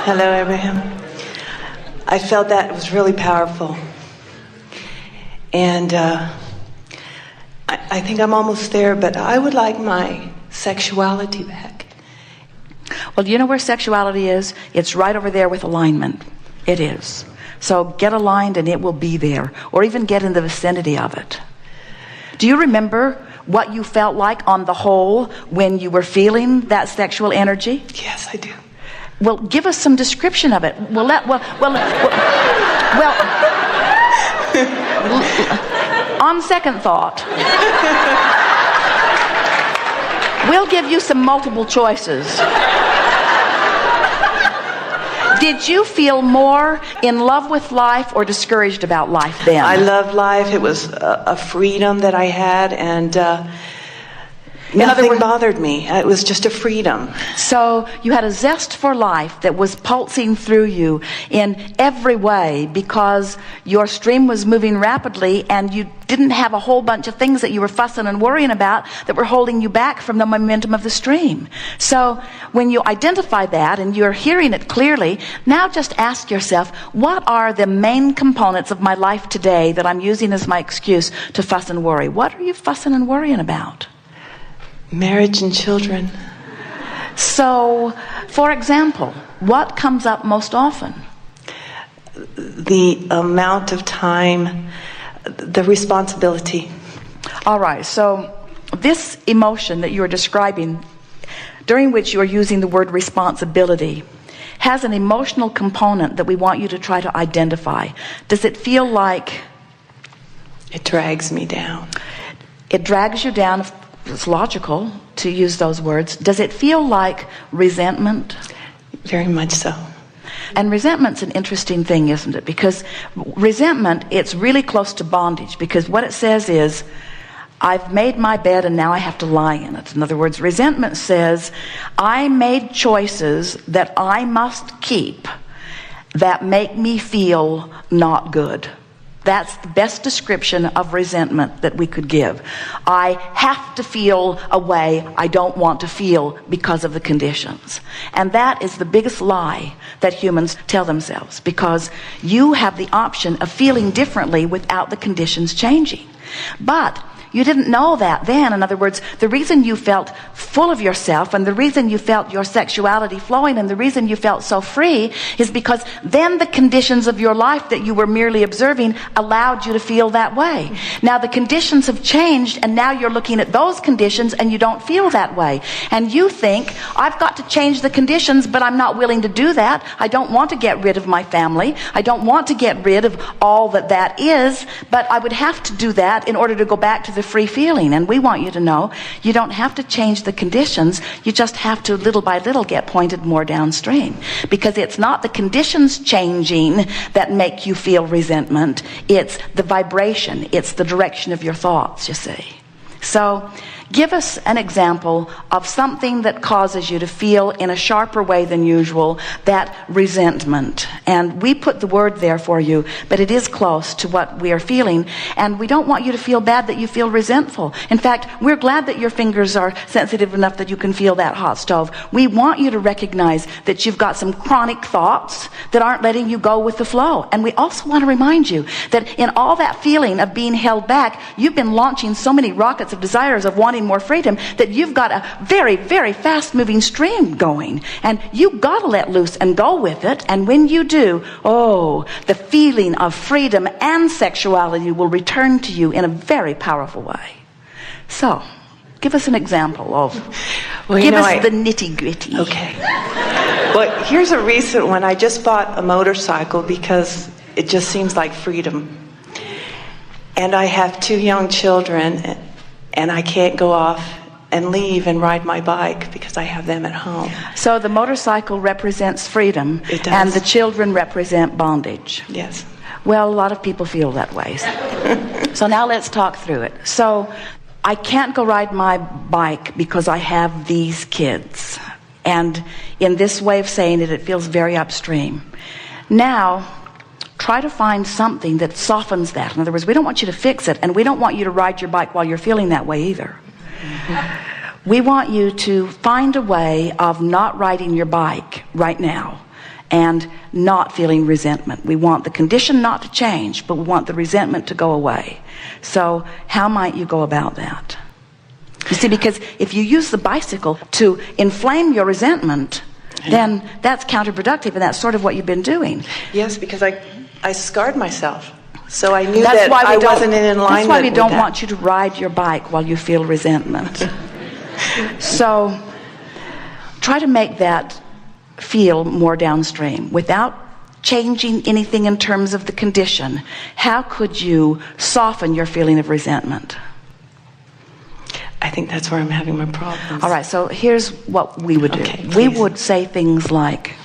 Hello, Abraham. I felt that it was really powerful. And I think I'm almost there, but I would like my sexuality back. Well, do you know where sexuality is? It's right over there with alignment. It is. So get aligned and it will be there, or even get in the vicinity of it. Do you remember what you felt like on the whole when you were feeling that sexual energy? Yes, I do. Well, give us some description of it. On second thought, we'll give you some multiple choices. Did you feel more in love with life or discouraged about life then? I loved life. It was a freedom that I had, and nothing bothered me. It was just a freedom. So you had a zest for life that was pulsing through you in every way because your stream was moving rapidly and you didn't have a whole bunch of things that you were fussing and worrying about that were holding you back from the momentum of the stream. So when you identify that and you're hearing it clearly, now just ask yourself, what are the main components of my life today that I'm using as my excuse to fuss and worry? What are you fussing and worrying about? Marriage and children. So, for example, what comes up most often? The amount of time, the responsibility. All right, so this emotion that you're describing, during which you're using the word responsibility, has an emotional component that we want you to try to identify. Does it feel like... It drags me down. It drags you down. It's logical to use those words. Does it feel like resentment? Very much so. And resentment's an interesting thing, isn't it? Because resentment, it's really close to bondage, because what it says is, I've made my bed and now I have to lie in it. In other words, resentment says, I made choices that I must keep that make me feel not good. That's the best description of resentment that we could give. I have to feel a way I don't want to feel because of the conditions. And that is the biggest lie that humans tell themselves, because you have the option of feeling differently without the conditions changing. But you didn't know that then. In other words, the reason you felt full of yourself and the reason you felt your sexuality flowing and the reason you felt so free is because then the conditions of your life that you were merely observing allowed you to feel that way. Now the conditions have changed and now you're looking at those conditions and you don't feel that way. And you think, I've got to change the conditions, but I'm not willing to do that. I don't want to get rid of my family. I don't want to get rid of all that is, but I would have to do that in order to go back to the free feeling. And we want you to know you don't have to change the conditions. You just have to little by little get pointed more downstream, because it's not the conditions changing that make you feel resentment. It's the vibration. It's the direction of your thoughts, you see. So give us an example of something that causes you to feel in a sharper way than usual that resentment. And we put the word there for you, but it is close to what we are feeling. And we don't want you to feel bad that you feel resentful. In fact, we're glad that your fingers are sensitive enough that you can feel that hot stove. We want you to recognize that you've got some chronic thoughts that aren't letting you go with the flow. And we also want to remind you that in all that feeling of being held back, you've been launching so many rockets of desires of wanting more freedom that you've got a very, very fast moving stream going, and you've got to let loose and go with it. And when you do, the feeling of freedom and sexuality will return to you in a very powerful way. So give us an example of give us the nitty-gritty. Okay. Well, here's a recent one. I just bought a motorcycle because it just seems like freedom, and I have 2 young children, and I can't go off and leave and ride my bike because I have them at home. So the motorcycle represents freedom. It does. And the children represent bondage. Yes. Well, a lot of people feel that way. So now let's talk through it. So I can't go ride my bike because I have these kids. And in this way of saying it, it feels very upstream. Now, try to find something that softens that. In other words, we don't want you to fix it, and we don't want you to ride your bike while you're feeling that way either. We want you to find a way of not riding your bike right now and not feeling resentment. We want the condition not to change, but we want the resentment to go away. So how might you go about that? You see, because if you use the bicycle to inflame your resentment, then that's counterproductive, and that's sort of what you've been doing. Yes, because I scarred myself. So I knew that I wasn't in alignment. That's why we don't want you to ride your bike while you feel resentment. So try to make that feel more downstream without changing anything in terms of the condition. How could you soften your feeling of resentment? I think that's where I'm having my problems. All right, so here's what we would do. Okay, we would say things like,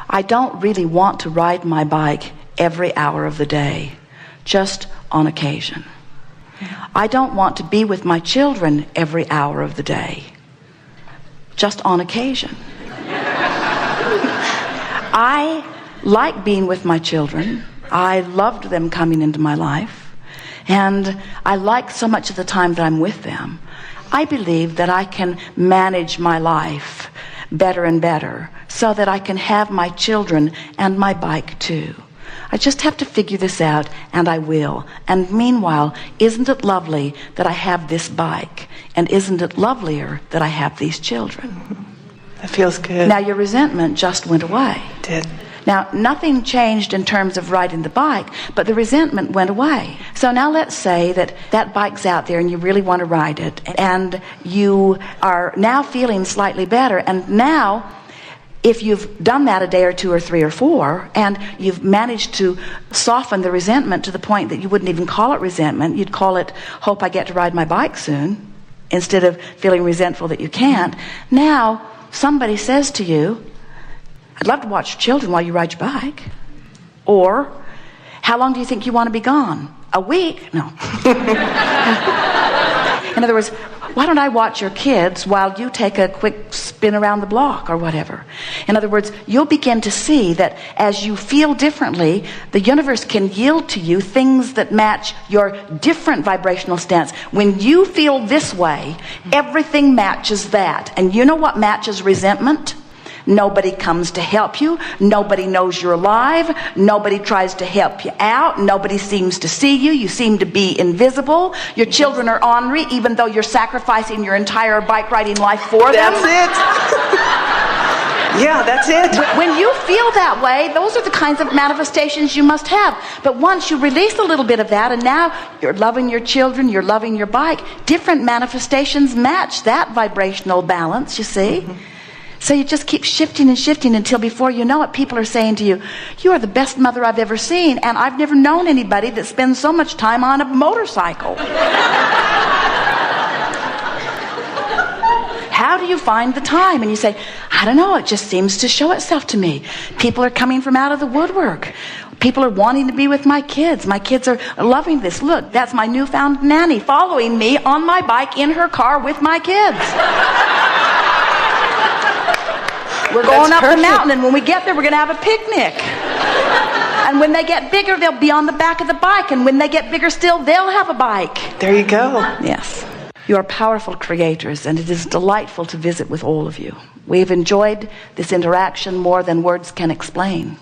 I don't really want to ride my bike every hour of the day, just on occasion. I don't want to be with my children every hour of the day, just on occasion. I like being with my children. I loved them coming into my life. And I like so much of the time that I'm with them. I believe that I can manage my life better and better so that I can have my children and my bike too. I just have to figure this out, and I will. And meanwhile, isn't it lovely that I have this bike? And isn't it lovelier that I have these children? That feels good. Now your resentment just went away. It did. Now, nothing changed in terms of riding the bike, but the resentment went away. So now let's say that that bike's out there and you really want to ride it, and you are now feeling slightly better. And now, if you've done that a day or two or three or four, and you've managed to soften the resentment to the point that you wouldn't even call it resentment, you'd call it, hope I get to ride my bike soon, instead of feeling resentful that you can't. Now, somebody says to you, I'd love to watch your children while you ride your bike. Or, how long do you think you want to be gone? A week? No. In other words, why don't I watch your kids while you take a quick spin around the block or whatever? In other words, you'll begin to see that as you feel differently, the universe can yield to you things that match your different vibrational stance. When you feel this way, everything matches that. And you know what matches resentment? Nobody comes to help you. Nobody knows you're alive. Nobody tries to help you out. Nobody seems to see you. You seem to be invisible. Your children are ornery, even though you're sacrificing your entire bike riding life for them. That's it. Yeah, that's it. When you feel that way, those are the kinds of manifestations you must have. But once you release a little bit of that, and now you're loving your children, you're loving your bike, different manifestations match that vibrational balance, you see. Mm-hmm. So you just keep shifting and shifting until before you know it, people are saying to you, you are the best mother I've ever seen, and I've never known anybody that spends so much time on a motorcycle. How do you find the time? And you say, I don't know, it just seems to show itself to me. People are coming from out of the woodwork. People are wanting to be with my kids. My kids are loving this. Look, that's my newfound nanny following me on my bike in her car with my kids. We're going up the mountain, and when we get there, we're going to have a picnic. And when they get bigger, they'll be on the back of the bike. And when they get bigger still, they'll have a bike. There you go. Yes. You are powerful creators, and it is delightful to visit with all of you. We've enjoyed this interaction more than words can explain.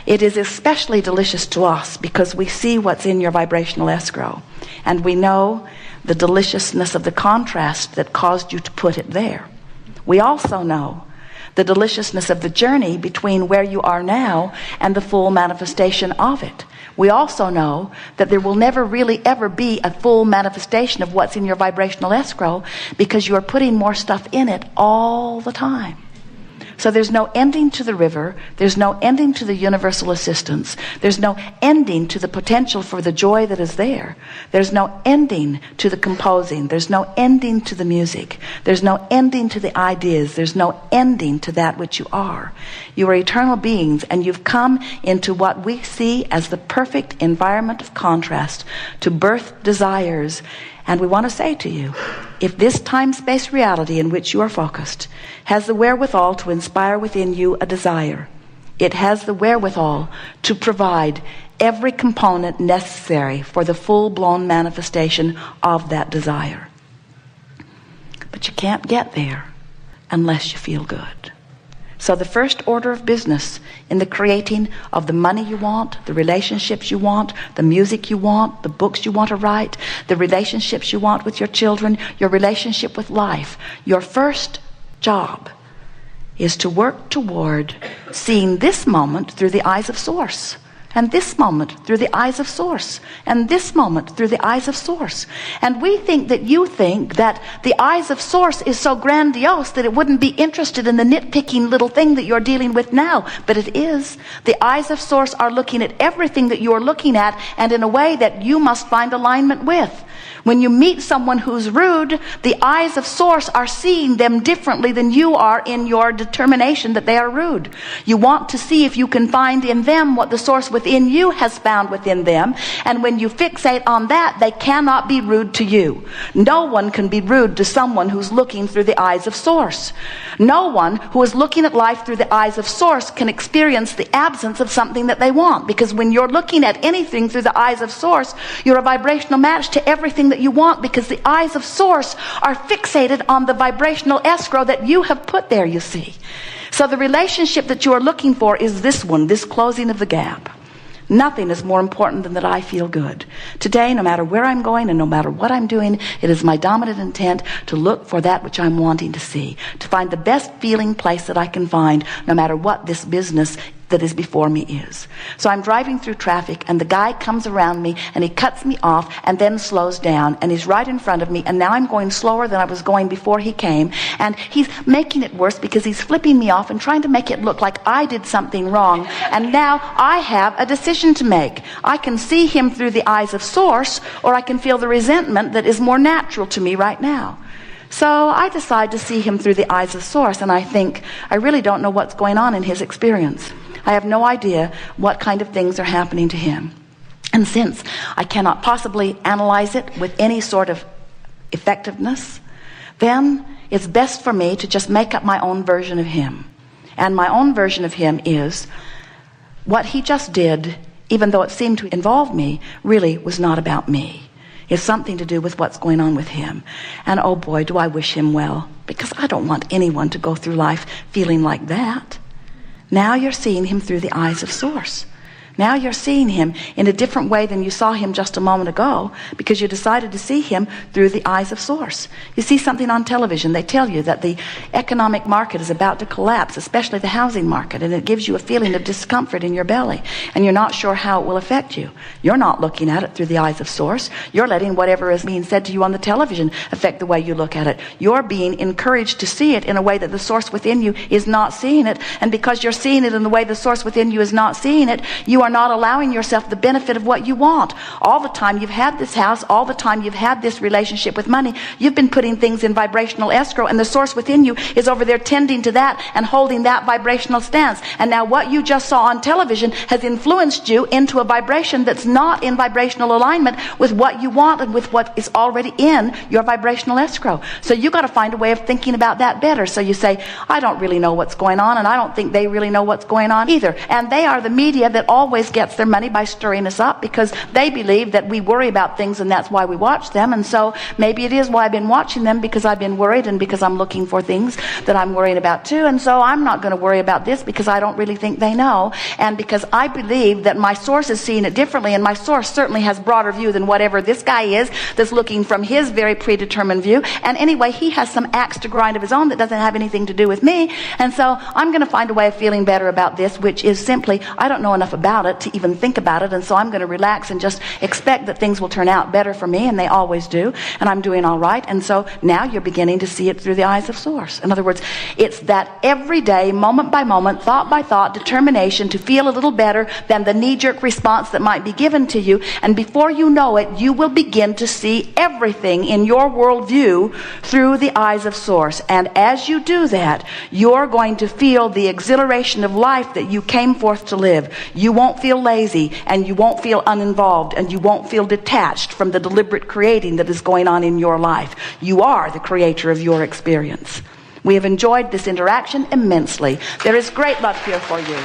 It is especially delicious to us because we see what's in your vibrational escrow, and we know the deliciousness of the contrast that caused you to put it there. We also know the deliciousness of the journey between where you are now and the full manifestation of it. We also know that there will never really ever be a full manifestation of what's in your vibrational escrow because you are putting more stuff in it all the time. So there's no ending to the river. There's no ending to the universal assistance. There's no ending to the potential for the joy that is there. There's no ending to the composing. There's no ending to the music. There's no ending to the ideas. There's no ending to that which you are. You are eternal beings, and you've come into what we see as the perfect environment of contrast to birth desires. And we want to say to you, if this time-space reality in which you are focused has the wherewithal to inspire within you a desire, it has the wherewithal to provide every component necessary for the full-blown manifestation of that desire. But you can't get there unless you feel good. So the first order of business in the creating of the money you want, the relationships you want, the music you want, the books you want to write, the relationships you want with your children, your relationship with life, your first job is to work toward seeing this moment through the eyes of Source, and this moment through the eyes of Source, and this moment through the eyes of Source. And we think that you think that the eyes of Source is so grandiose that it wouldn't be interested in the nitpicking little thing that you're dealing with now. But it is. The eyes of Source are looking at everything that you're looking at, and in a way that you must find alignment with. When you meet someone who's rude, the eyes of Source are seeing them differently than you are in your determination that they are rude. You want to see if you can find in them what the Source within you has found within them. And when you fixate on that, they cannot be rude to you. No one can be rude to someone who's looking through the eyes of Source. No one who is looking at life through the eyes of Source can experience the absence of something that they want. Because when you're looking at anything through the eyes of Source, you're a vibrational match to everything that you want, because the eyes of Source are fixated on the vibrational escrow that you have put there, you see. So the relationship that you are looking for is this one, this closing of the gap. Nothing is more important than that I feel good. Today, no matter where I'm going and no matter what I'm doing, it is my dominant intent to look for that which I'm wanting to see, to find the best feeling place that I can find, no matter what this business that is before me is. So I'm driving through traffic, and the guy comes around me and he cuts me off and then slows down, and he's right in front of me, and now I'm going slower than I was going before he came, and he's making it worse because he's flipping me off and trying to make it look like I did something wrong. And now I have a decision to make. I can see him through the eyes of Source, or I can feel the resentment that is more natural to me right now. So I decide to see him through the eyes of Source, and I think, I really don't know what's going on in his experience. I have no idea what kind of things are happening to him. And since I cannot possibly analyze it with any sort of effectiveness, then it's best for me to just make up my own version of him. And my own version of him is, what he just did, even though it seemed to involve me, really was not about me. It's something to do with what's going on with him. And oh boy, do I wish him well, because I don't want anyone to go through life feeling like that. Now you're seeing him through the eyes of Source. Now you're seeing him in a different way than you saw him just a moment ago, because you decided to see him through the eyes of Source. You see something on television, they tell you that the economic market is about to collapse, especially the housing market, and it gives you a feeling of discomfort in your belly, and you're not sure how it will affect you. You're not looking at it through the eyes of Source. You're letting whatever is being said to you on the television affect the way you look at it. You're being encouraged to see it in a way that the Source within you is not seeing it, and because you're seeing it in the way the Source within you is not seeing it, you are not allowing yourself the benefit of what you want. All the time you've had this house, all the time you've had this relationship with money, you've been putting things in vibrational escrow, and the Source within you is over there tending to that and holding that vibrational stance. And now what you just saw on television has influenced you into a vibration that's not in vibrational alignment with what you want and with what is already in your vibrational escrow. So you got to find a way of thinking about that better. So you say, I don't really know what's going on, and I don't think they really know what's going on either. And they are the media that always gets their money by stirring us up, because they believe that we worry about things, and that's why we watch them. And so maybe it is why I've been watching them, because I've been worried and because I'm looking for things that I'm worrying about too. And so I'm not going to worry about this because I don't really think they know, and because I believe that my Source is seeing it differently, and my Source certainly has broader view than whatever this guy is that's looking from his very predetermined view. And anyway, he has some axe to grind of his own that doesn't have anything to do with me. And so I'm going to find a way of feeling better about this, which is simply, I don't know enough about it to even think about it, and so I'm going to relax and just expect that things will turn out better for me, and they always do, and I'm doing all right. And so now you're beginning to see it through the eyes of Source. In other words, it's that everyday, moment by moment, thought by thought determination to feel a little better than the knee-jerk response that might be given to you, and before you know it, you will begin to see everything in your worldview through the eyes of Source. And as you do that, you're going to feel the exhilaration of life that you came forth to live. You won't feel lazy, and you won't feel uninvolved, and you won't feel detached from the deliberate creating that is going on in your life. You are the creator of your experience. We have enjoyed this interaction immensely. There is great love here for you.